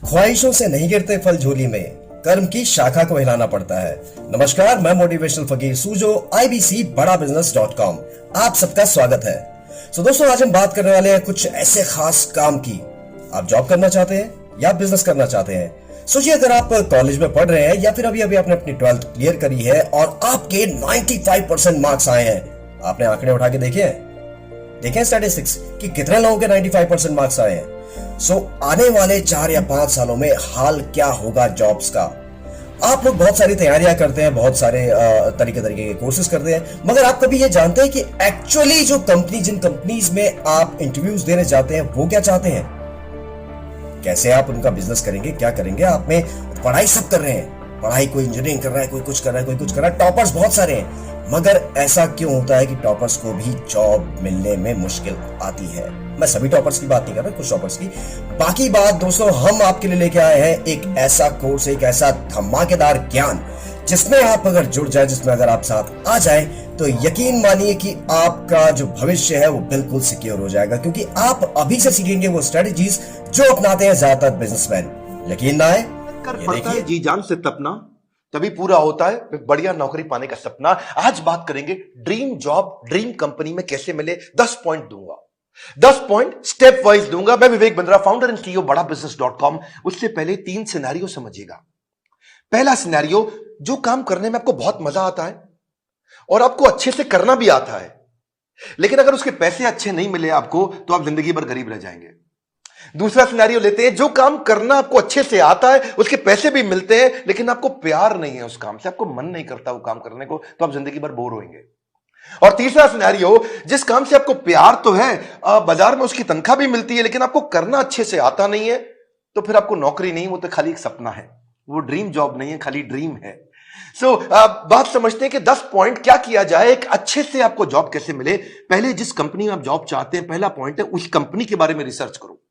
ख्वाहिशों से नहीं गिरते फल झोली में, कर्म की शाखा को हिलाना पड़ता है। नमस्कार, मैं मोटिवेशनल फकीर सूजो, IBC बड़ा business.com। आप सबका स्वागत है। दोस्तों, आज हम बात करने वाले हैं कुछ ऐसे खास काम की। आप जॉब करना चाहते हैं या बिजनेस करना चाहते हैं? सोचिए, अगर आप कॉलेज में पढ़ रहे हैं या फिर अभी अभी आपने अपनी 12th क्लियर करी है और आपके 95% मार्क्स आए हैं। आपने आंकड़े उठा के देखें स्टैटिस्टिक्स कि कितने लोगों के 95% मार्क्स आए हैं। आने वाले 4 या 5 सालों में हाल क्या होगा जॉब्स का? आप लोग बहुत सारी तैयारियां करते हैं, बहुत सारे तरीके के कोर्सेज करते हैं, मगर आप कभी ये जानते हैं कि एक्चुअली जिन कंपनीज में आप इंटरव्यूज देने जाते हैं वो क्या चाहते हैं? कैसे आप उनका बिजनेस करेंगे, क्या करेंगे? आप में पढ़ाई सब कर रहे हैं, पढ़ाई कोई इंजीनियरिंग कर रहा है, कोई कुछ कर रहा है, कोई कुछ कर रहा है, टॉपर्स बहुत सारे हैं, मगर ऐसा क्यों होता है कि टॉपर्स को भी जॉब मिलने में मुश्किल आती है? मैं सभी टॉपर्स की बात नहीं कर रहा, कुछ टॉपर्स की। बाकी बात दोस्तों, हम आपके लिए लेके आए हैं एक ऐसा कोर्स, एक ऐसा धमाकेदार ज्ञान जिसमें आप अगर जुड़ जाए, जिसमें अगर आप साथ आ जाए तो यकीन मानिए कि आपका जो भविष्य है वो बिल्कुल सिक्योर हो जाएगा, क्योंकि आप अभी से सीखेंगे वो स्ट्रेटजीज जो अपनाते हैं ज्यादातर बिजनेसमैन। यकीन ना आए, कर पड़ता है जी जान से तपना, तभी पूरा होता है बढ़िया नौकरी पाने का सपना। आज बात करेंगे ड्रीम जॉब ड्रीम कंपनी में कैसे मिले। 10 पॉइंट दूंगा, 10 पॉइंट स्टेप वाइज दूंगा। मैं Vivek Bindra, founder and CEO बड़ा business.com। उससे पहले 3 सिनेरियो समझिएगा। पहला सिनेरियो, जो काम करने में आपको बहुत मजा आता है और आपको अच्छे से करना भी आता है, लेकिन अगर उसके पैसे अच्छे नहीं मिले आपको तो आप जिंदगी भर गरीब रह जाएंगे। दूसरा सिनेरियो लेते हैं, जो काम करना आपको अच्छे से आता है, उसके पैसे भी मिलते हैं, लेकिन आपको प्यार नहीं है उस काम से, आपको मन नहीं करता वो काम करने को, तो आप जिंदगी भर बोर होंगे। और तीसरा सिनेरियो, जिस काम से आपको प्यार तो है, बाजार में उसकी तनख्वाह भी मिलती है, लेकिन आपको करना अच्छे से आता नहीं है, तो फिर आपको नौकरी नहीं, वो तो खाली एक सपना है, वो ड्रीम जॉब नहीं है, खाली ड्रीम है। बात समझते हैं कि 10 पॉइंट क्या किया जाए, एक अच्छे से आपको जॉब कैसे मिले। पहले जिस कंपनी में आप जॉब चाहते हैं, पहला पॉइंट है उस कंपनी के बारे में रिसर्च करो।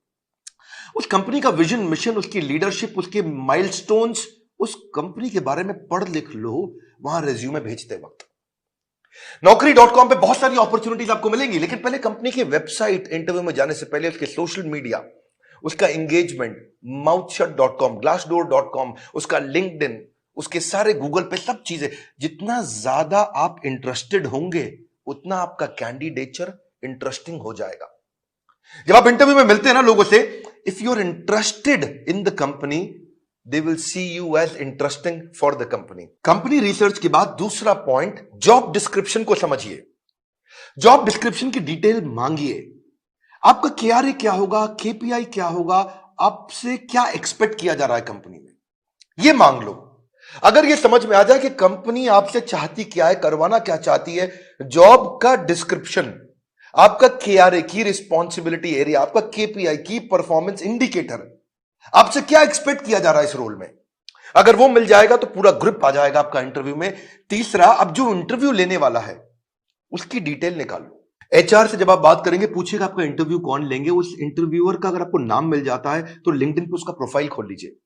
उस कंपनी का विजन, मिशन, उसकी लीडरशिप, उसके माइलस्टोन्स, उस कंपनी के बारे में पढ़ लिख लो वहां रिज्यूमे भेजते वक्त। Naukri.com पे बहुत सारी अपॉर्चुनिटीज आपको मिलेंगी, लेकिन पहले कंपनी की वेबसाइट, इंटरव्यू में जाने से पहले उसके सोशल मीडिया, उसका एंगेजमेंट, mouthshut.com, glassdoor.com, उसका लिंक्डइन, उसके सारे गूगल पे सब चीजें। जितना ज्यादा आप इंटरेस्टेड होंगे उतना आपका कैंडिडेचर इंटरेस्टिंग हो जाएगा। जब आप इंटरव्यू में मिलते हैं ना लोगों से, if you are interested in the company, they will see you as interesting for the company. Company research के बाद दूसरा पॉइंट, जॉब डिस्क्रिप्शन को समझिए। जॉब डिस्क्रिप्शन की डिटेल मांगिए। आपका KRA क्या होगा, KPI क्या होगा, आपसे क्या एक्सपेक्ट किया जा रहा है कंपनी में, यह मांग लो। अगर यह समझ में आ जाए कि कंपनी आपसे चाहती क्या है, करवाना क्या चाहती है, जॉब का डिस्क्रिप्शन, आपका KRA की रिस्पॉन्सिबिलिटी एरिया, आपका KPI की परफॉर्मेंस इंडिकेटर, आपसे क्या एक्सपेक्ट किया जा रहा है इस रोल में, अगर वो मिल जाएगा तो पूरा ग्रिप आ जाएगा आपका इंटरव्यू में। तीसरा, अब जो इंटरव्यू लेने वाला है उसकी डिटेल निकालो। HR से जब आप बात करेंगे, पूछेगा आपका इंटरव्यू कौन लेंगे। उस इंटरव्यूअर का अगर आपको नाम मिल जाता है तो लिंक्डइन पे उसका प्रोफाइल खोल लीजिए,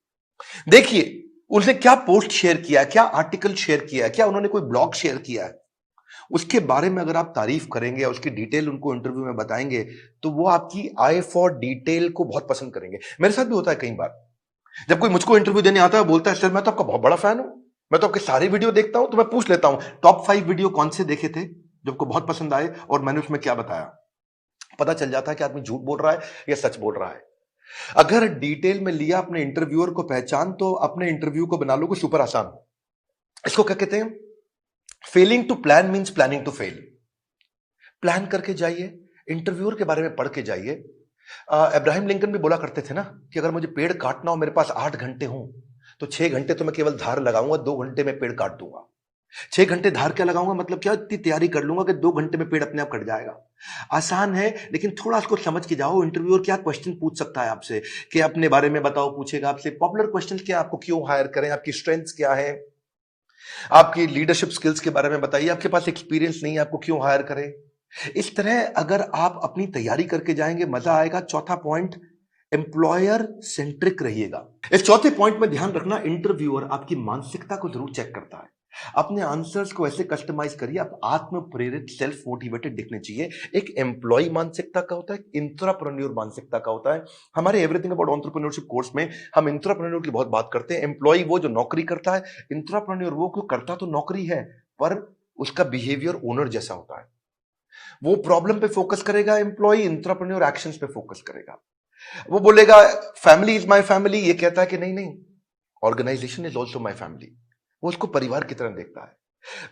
देखिए उसने क्या पोस्ट शेयर किया है, क्या आर्टिकल शेयर किया है, क्या उन्होंने कोई ब्लॉग शेयर किया है। उसके बारे में अगर आप तारीफ करेंगे, उसकी डिटेल उनको इंटरव्यू में बताएंगे, तो वो आपकी आई फॉर डिटेल को बहुत पसंद करेंगे। मेरे साथ भी होता है कई बार, जब कोई मुझको इंटरव्यू देने आता है, बोलता है सर मैं तो आपका बहुत बड़ा फैन हूं, मैं तो आपके सारे वीडियो देखता हूं, तो मैं पूछ लेता हूं टॉप 5 वीडियो कौन से देखे थे जो आपको बहुत पसंद आए और मैंने उसमें क्या बताया। पता चल जाता है कि आदमी झूठ बोल रहा है या सच बोल रहा है। अगर डिटेल में लिया अपने इंटरव्यूअर को पहचान, तो अपने इंटरव्यू को बना लोगे सुपर आसान। इसको क्या कहते हैं? Failing to plan means planning to fail. Plan करके जाइए, इंटरव्यूअर के बारे में पढ़ के जाइए। अब्राहम लिंकन भी बोला करते थे ना कि अगर मुझे पेड़ काटना हो, मेरे पास 8 घंटे हो, तो 6 घंटे तो मैं केवल धार लगाऊंगा, 2 घंटे में पेड़ काट दूंगा। 6 घंटे धार क्या लगाऊंगा, मतलब क्या, इतनी तैयारी कर लूंगा कि 2 घंटे में पेड़ अपने आप कट जाएगा। आसान है, लेकिन थोड़ा इसको समझ के जाओ। इंटरव्यूअर क्या क्वेश्चन पूछ सकता है आपसे कि अपने बारे में बताओ, पूछेगा आपसे पॉपुलर क्वेश्चन क्या, आपको क्यों हायर करें, आपकी स्ट्रेंथ्स क्या है, आपकी लीडरशिप स्किल्स के बारे में बताइए, आपके पास एक्सपीरियंस नहीं है, आपको क्यों हायर करें। इस तरह अगर आप अपनी तैयारी करके जाएंगे, मजा आएगा। चौथा पॉइंट, एम्प्लॉयर सेंट्रिक रहिएगा। इस चौथे पॉइंट में ध्यान रखना, इंटरव्यूअर आपकी मानसिकता को जरूर चेक करता है। अपने आंसर्स को ऐसे कस्टमाइज करिए, आप आत्म प्रेरित, सेल्फ मोटिवेटेड दिखने चाहिए। एक एम्प्लॉय मानसिकता का होता है, इंट्राप्रेन्योर मानसिकता का होता है। हमारे एवरीथिंग अबाउट एंटरप्रेन्योरशिप कोर्स में हम इंट्राप्रेन्योर की बहुत बात करते हैं। एम्प्लॉय वो जो नौकरी करता है, इंट्राप्रेन्योर वो क्यों करता तो नौकरी है, पर उसका बिहेवियर ओनर जैसा होता है। वो प्रॉब्लम पे फोकस करेगा, एम्प्लॉय इंट्राप्रेन्योर एक्शंस पे फोकस करेगा। वो बोलेगा फैमिली इज माय फैमिली, ये कहता है कि नहीं नहीं, organisation is also my family. वो उसको परिवार की तरह देखता है।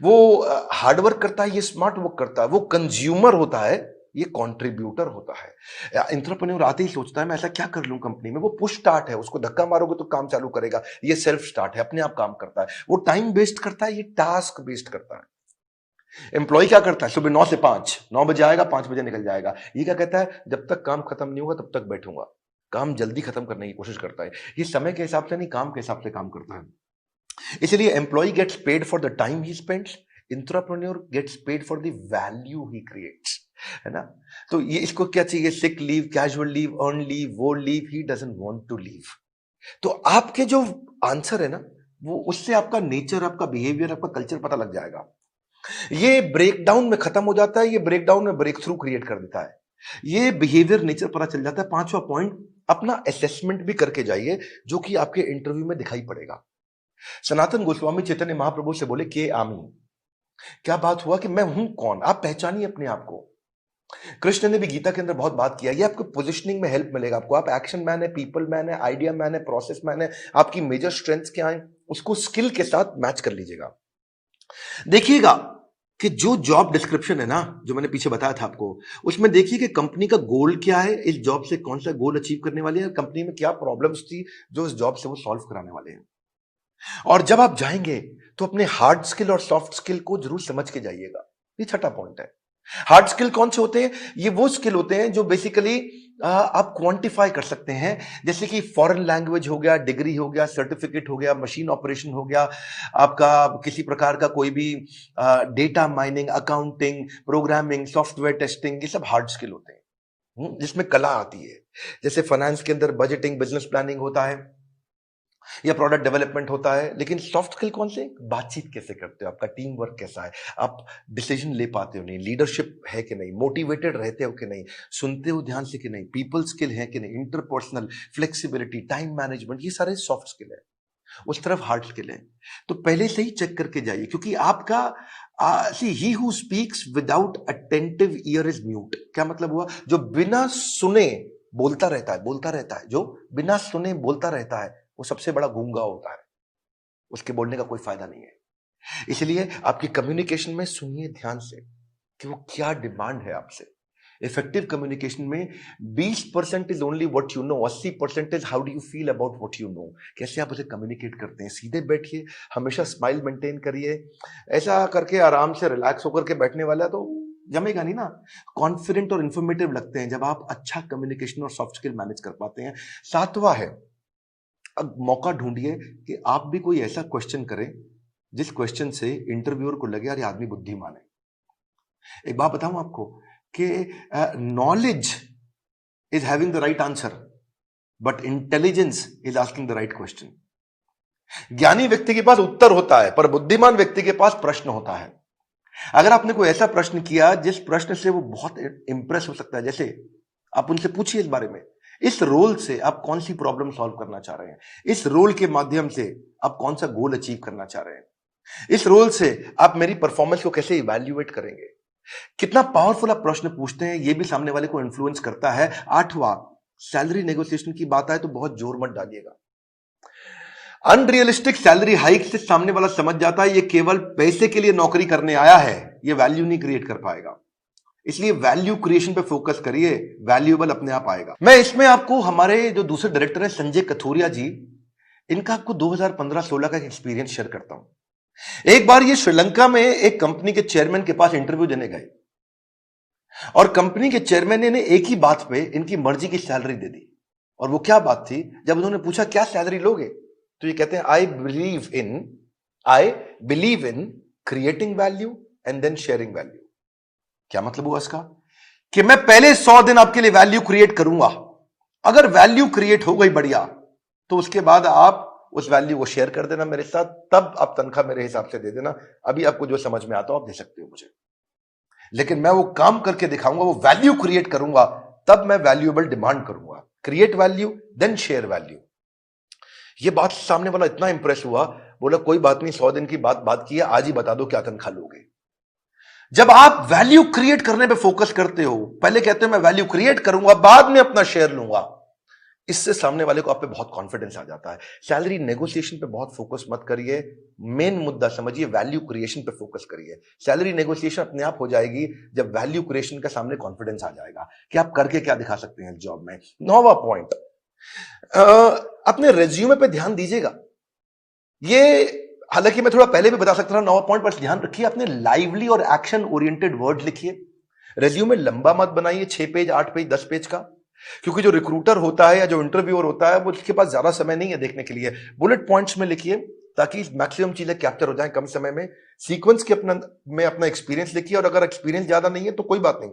वो हार्डवर्क करता है, ये स्मार्ट वर्क करता है। वो कंज्यूमर होता है, ये कंट्रीब्यूटर होता है। एंटरप्रेन्योर आते ही सोचता है मैं ऐसा क्या कर लूं कंपनी में। वो पुश स्टार्ट है, उसको धक्का मारोगे तो काम चालू करेगा। ये सेल्फ स्टार्ट है, अपने आप काम करता है। वो टाइम बेस्ड करता है, ये टास्क बेस्ड करता है। एम्प्लॉय क्या करता है, सुबह 9 से 5, 9 बजे आएगा, 5 बजे निकल जाएगा। ये क्या कहता है, जब तक काम खत्म नहीं होगा तब तक बैठूंगा। काम जल्दी खत्म करने की कोशिश करता है। ये समय के हिसाब से नहीं, काम के हिसाब से काम करता है। इसलिए employ gets paid for the time he spends, intrapreneur gets paid for the value he creates, है ना। तो ये इसको क्या चाहिए, sick leave, casual leave, earn leave, वो leave he doesn't want to leave. तो आपके जो आंसर है ना, वो उससे आपका नेचर, आपका बिहेवियर, आपका कल्चर पता लग जाएगा। ये ब्रेकडाउन में खत्म हो जाता है, ये ब्रेकडाउन में ब्रेक थ्रू क्रिएट कर देता है। ये बिहेवियर नेचर पता चल जाता है। पांचवा पॉइंट, अपना असेसमेंट भी करके जाइए, जो कि आपके इंटरव्यू में दिखाई पड़ेगा। सनातन गोस्वामी चैतन्य महाप्रभु से बोले के आमी, क्या बात हुआ कि मैं हूं कौन, आप पहचानिए अपने आप को। कृष्ण ने भी गीता के अंदर बहुत बात किया। ये आपको पोजिशनिंग में हेल्प मिलेगा। आपको, आप एक्शन मैन है, पीपल मैन है, आइडिया मैन है, प्रोसेस मैन है, आपकी मेजर स्ट्रेंथ्स क्या है, उसको स्किल के साथ मैच कर लीजिएगा। देखिएगा कि जो जॉब डिस्क्रिप्शन है ना, जो मैंने पीछे बताया था आपको, उसमें देखिए कि कंपनी का गोल क्या है, इस जॉब से कौन सा गोल अचीव करने वाले हैं, कंपनी में क्या प्रॉब्लम्स थी जो इस जॉब से वो सॉल्व कराने वाले हैं। और जब आप जाएंगे तो अपने हार्ड स्किल और सॉफ्ट स्किल को जरूर समझ के जाइएगा। ये छठा पॉइंट है। हार्ड स्किल कौन से होते हैं, ये वो स्किल होते हैं जो बेसिकली आप क्वांटिफाई कर सकते हैं। जैसे कि फॉरेन लैंग्वेज हो गया, डिग्री हो गया, सर्टिफिकेट हो गया, मशीन ऑपरेशन हो गया, आपका किसी प्रकार का कोई भी data mining, accounting, programming, software testing, ये सब हार्ड स्किल होते हैं, जिसमें कला आती है। जैसे फाइनेंस के अंदर बजटिंग, बिजनेस प्लानिंग होता है, या प्रोडक्ट डेवलपमेंट होता है। लेकिन सॉफ्ट स्किल कौन से, बातचीत कैसे करते हो, आपका टीम वर्क कैसा है, आप डिसीजन ले पाते हो नहीं, लीडरशिप है कि नहीं, मोटिवेटेड रहते हो कि नहीं, सुनते हो ध्यान से कि नहीं, पीपल स्किल है कि नहीं, इंटरपर्सनल फ्लेक्सिबिलिटी, टाइम मैनेजमेंट, ये सारे सॉफ्ट स्किल है। उस तरफ हार्ड स्किल है। तो पहले से ही चेक करके जाइए, क्योंकि आपका he who speaks without attentive year is mute. क्या मतलब हुआ, जो बिना सुने बोलता रहता है, जो बिना सुने बोलता रहता है, वो सबसे बड़ा गूंगा होता है। उसके बोलने का कोई फायदा नहीं है। इसलिए आपकी कम्युनिकेशन में सुनिए ध्यान से कि वो क्या डिमांड है आपसे। इफेक्टिव कम्युनिकेशन में 20% is only what you know, 80% is how do you feel about what you know. कैसे आप उसे कम्युनिकेट करते हैं। सीधे बैठिए, हमेशा स्माइल मेंटेन करिए। ऐसा करके आराम से रिलैक्स होकर के बैठने वाला तो जमेगा नहीं ना। कॉन्फिडेंट और इंफॉर्मेटिव लगते हैं जब आप अच्छा कम्युनिकेशन और सॉफ्ट स्किल मैनेज कर पाते हैं। सातवां है, अब मौका ढूंढिए कि आप भी कोई ऐसा क्वेश्चन करें जिस क्वेश्चन से इंटरव्यूअर को लगे यार ये आदमी बुद्धिमान है। एक बात बताऊं आपको कि knowledge is having the right answer, but intelligence is asking the right question. ज्ञानी व्यक्ति के पास उत्तर होता है, पर बुद्धिमान व्यक्ति के पास प्रश्न होता है। अगर आपने कोई ऐसा प्रश्न किया जिस प्रश्न से वो बहुत इंप्रेस हो सकता है, जैसे आप उनसे पूछिए इस बारे में, इस रोल से आप कौन सी प्रॉब्लम सॉल्व करना चाह रहे हैं, इस रोल के माध्यम से आप कौन सा गोल अचीव करना चाह रहे हैं, इस रोल से आप मेरी परफॉर्मेंस को कैसे इवैल्यूएट करेंगे। कितना पावरफुल आप प्रश्न पूछते हैं, यह भी सामने वाले को इन्फ्लुएंस करता है। आठवां, सैलरी नेगोशिएशन की बात आए तो बहुत जोर मत डालिएगा। अनरियलिस्टिक सैलरी हाइक से सामने वाला समझ जाता है ये केवल पैसे के लिए नौकरी करने आया है, ये वैल्यू नहीं क्रिएट कर पाएगा। इसलिए वैल्यू क्रिएशन पे फोकस करिए, वैल्यूएबल अपने आप आएगा। मैं इसमें आपको हमारे जो दूसरे डायरेक्टर हैं संजय कथोरिया जी, इनका आपको 2015-16 का एक्सपीरियंस शेयर करता हूं। एक बार ये श्रीलंका में एक कंपनी के चेयरमैन के पास इंटरव्यू देने गए और कंपनी के चेयरमैन ने एक ही बात पे इनकी मर्जी की सैलरी दे दी। और वो क्या बात थी, जब उन्होंने पूछा क्या सैलरी लोगे, तो ये कहते हैं I believe in creating value and then sharing value. क्या मतलब हुआ इसका, कि मैं पहले 100 दिन आपके लिए वैल्यू क्रिएट करूंगा, अगर वैल्यू क्रिएट हो गई बढ़िया, तो उसके बाद आप उस वैल्यू को शेयर कर देना मेरे साथ, तब आप तनख्वाह मेरे हिसाब से दे देना। अभी आपको जो समझ में आता हो आप दे सकते हो मुझे, लेकिन मैं वो काम करके दिखाऊंगा, वो वैल्यू क्रिएट करूंगा, तब मैं वैल्यूएबल डिमांड करूंगा। Create value then share value. ये बात सामने वाला इतना इंप्रेस हुआ, बोला कोई बात नहीं, 100 दिन की बात की है, आज ही बता दो क्या तनख्वाह लोगे। जब आप वैल्यू क्रिएट करने पे फोकस करते हो, पहले कहते हो मैं वैल्यू क्रिएट करूंगा, बाद में अपना शेयर लूंगा, इससे सामने वाले को आप पे बहुत कॉन्फिडेंस आ जाता है। सैलरी नेगोशिएशन पे बहुत फोकस मत करिए, मेन मुद्दा समझिए, वैल्यू क्रिएशन पे फोकस करिए। सैलरी नेगोशिएशन अपने आप हो जाएगी जब वैल्यू क्रिएशन के सामने कॉन्फिडेंस आ जाएगा कि आप करके क्या दिखा सकते हैं जॉब में। 9वां पॉइंट, अपने रेज्यूमे पे ध्यान दीजिएगा। ये हालांकि मैं थोड़ा पहले भी बता सकता था 9वां पॉइंट, पर ध्यान रखिए अपने लाइवली और एक्शन ओरिएंटेड वर्ड लिखिए। रेज्यूमे लंबा मत बनाइए, 6 पेज 8 पेज 10 पेज का, क्योंकि जो रिक्रूटर होता है या जो इंटरव्यूअर होता है वो उसके पास ज्यादा समय नहीं है देखने के लिए। बुलेट पॉइंट्स में लिखिए ताकि मैक्सिमम चीजें कैप्चर हो जाएं कम समय में। सीक्वेंस के अपना एक्सपीरियंस लिखिए, और अगर एक्सपीरियंस ज्यादा नहीं है तो कोई बात नहीं,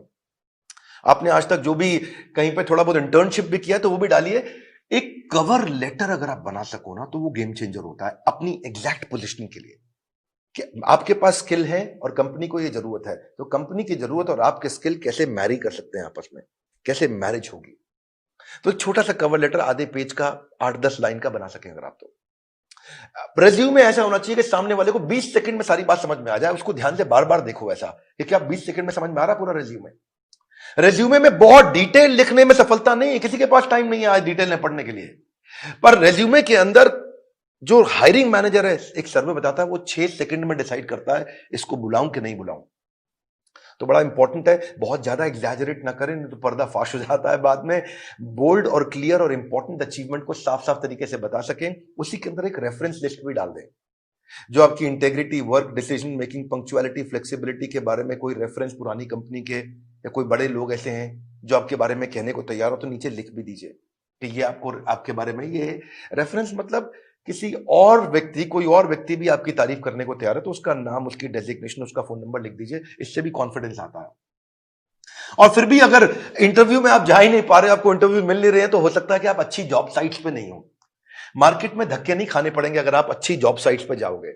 आपने आज तक जो भी कहीं पे थोड़ा बहुत इंटर्नशिप भी किया तो वो भी डालिए। एक कवर लेटर अगर आप बना सको ना तो वो गेम चेंजर होता है अपनी एग्जैक्ट पोजीशनिंग के लिए, कि आपके पास स्किल है और कंपनी को ये जरूरत है, तो कंपनी की जरूरत और आपके स्किल कैसे मैरी कर सकते हैं आपस में, कैसे मैरिज होगी। तो एक छोटा सा कवर लेटर आधे पेज का 8-10 लाइन का बना सकें अगर आप, तो रेज्यूमे ऐसा होना चाहिए कि सामने वाले को 20 सेकंड में सारी बात समझ में आ जाए। उसको ध्यान से बार बार देखो ऐसा कि क्या 20 सेकंड में समझ में आ रहा पूरा रेज्यूमे। रेज्यूमे में बहुत डिटेल लिखने में सफलता नहीं है, किसी के पास टाइम नहीं है आज डिटेल में पढ़ने के लिए, पर रेज्यूमे के अंदर जो हायरिंग मैनेजर है, एक सर्वे बताता है, वो 6 सेकंड में डिसाइड करता है इसको बुलाऊं कि नहीं बुलाऊं। तो बड़ा इंपॉर्टेंट है, बहुत ज्यादा एग्जैजरेट ना करें, नहीं तो पर्दा फाश हो जाता है बाद में। बोल्ड और क्लियर और इंपॉर्टेंट अचीवमेंट को साफ साफ तरीके से बता सकें। उसी के अंदर एक रेफरेंस लिस्ट भी डाल दें, जो आपकी integrity, work, decision making, punctuality, flexibility के बारे में कोई रेफरेंस पुरानी कंपनी के या कोई बड़े लोग ऐसे हैं जो आपके बारे में कहने को तैयार हो, तो नीचे लिख भी दीजिए कि ये आपको आपके बारे में ये रेफरेंस, मतलब किसी और व्यक्ति, कोई और व्यक्ति भी आपकी तारीफ करने को तैयार है तो उसका नाम, उसकी डेजिग्नेशन, उसका फोन नंबर लिख दीजिए। इससे भी कॉन्फिडेंस आता है। और फिर भी अगर इंटरव्यू में आप जा ही नहीं पा रहे, आपको इंटरव्यू मिल नहीं रहे हैं, तो हो सकता है कि आप अच्छी जॉब साइट्स पे नहीं हो। मार्केट में धक्के नहीं खाने पड़ेंगे अगर आप अच्छी जॉब साइट्स पे जाओगे।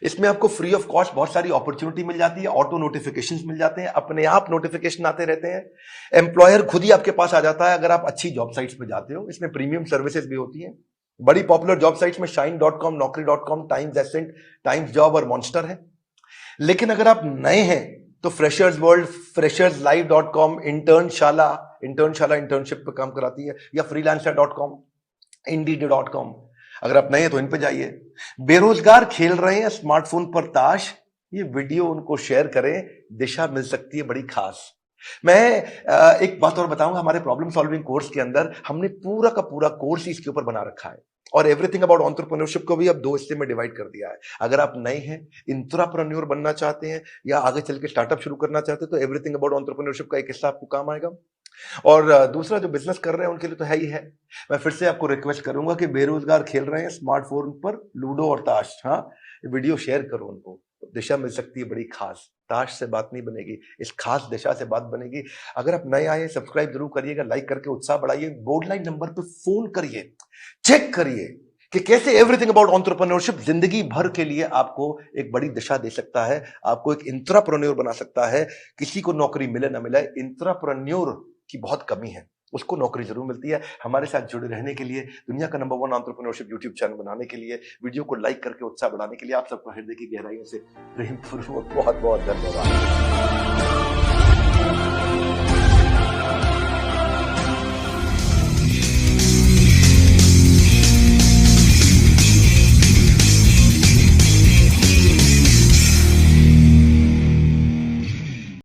इसमें आपको फ्री ऑफ कॉस्ट बहुत सारी अपॉर्चुनिटी मिल जाती है, ऑटो नोटिफिकेशंस मिल जाते हैं, अपने आप नोटिफिकेशन आते रहते हैं, एम्प्लॉयर खुद ही आपके पास आ जाता है अगर आप अच्छी जॉब साइट्स पे जाते हो। इसमें प्रीमियम सर्विसेज भी होती हैं। बड़ी पॉपुलर जॉब साइट्स में shine.com, naukri.com, Times Ascent, Times Job और मॉन्स्टर है। लेकिन अगर आप नए हैं तो freshers world, fresherslive.com, Internshala internship पे काम कराती है, या freelancer.com, indeed.com। अगर आप नए हैं तो इन पे जाइए। बेरोजगार खेल रहे हैं स्मार्टफोन पर ताश, ये वीडियो उनको शेयर करें, दिशा मिल सकती है बड़ी खास। मैं एक बात और बताऊंगा, हमारे प्रॉब्लम सॉल्विंग कोर्स के अंदर हमने पूरा का पूरा कोर्स इसके ऊपर बना रखा है, और एवरीथिंग अबाउट एंटरप्रेन्योरशिप को भी अब 2 हिस्से में डिवाइड कर दिया है। अगर आप नए हैं, इंट्राप्रेन्योर बनना चाहते हैं, या आगे चल के स्टार्टअप शुरू करना चाहते हैं, तो एवरीथिंग अबाउट एंटरप्रेन्योरशिप का एक हिस्सा आपको काम आएगा। और दूसरा जो बिजनेस कर रहे हैं उनके लिए तो है ही है। मैं फिर से आपको रिक्वेस्ट करूंगा कि बेरोजगार खेल रहे हैं स्मार्टफोन पर लूडो और ताश, हाँ, वीडियो शेयर करो उनको, दिशा मिल सकती है बड़ी खास। ताश से बात नहीं बनेगी, इस खास दिशा से बात बनेगी। अगर आप नए आए, सब्सक्राइब जरूर करिएगा, लाइक करके उत्साह बढ़ाइए, बोर्ड लाइन नंबर पे फोन करिए, चेक करिए कि कैसे एवरीथिंग अबाउट एंटरप्रेन्योरशिप जिंदगी भर के लिए आपको एक बड़ी दिशा दे सकता है, आपको एक इंट्राप्रेन्योर बना सकता है। किसी को नौकरी मिले ना मिले, इंट्राप्रेन्योर की बहुत कमी है, उसको नौकरी जरूर मिलती है। हमारे साथ जुड़े रहने के लिए, दुनिया का नंबर 1 एंटरप्रेन्योरशिप यूट्यूब चैनल बनाने के लिए, वीडियो को लाइक करके उत्साह बढ़ाने के लिए आप सबको हृदय की गहराइयों से प्रेम पूर्वक बहुत बहुत धन्यवाद।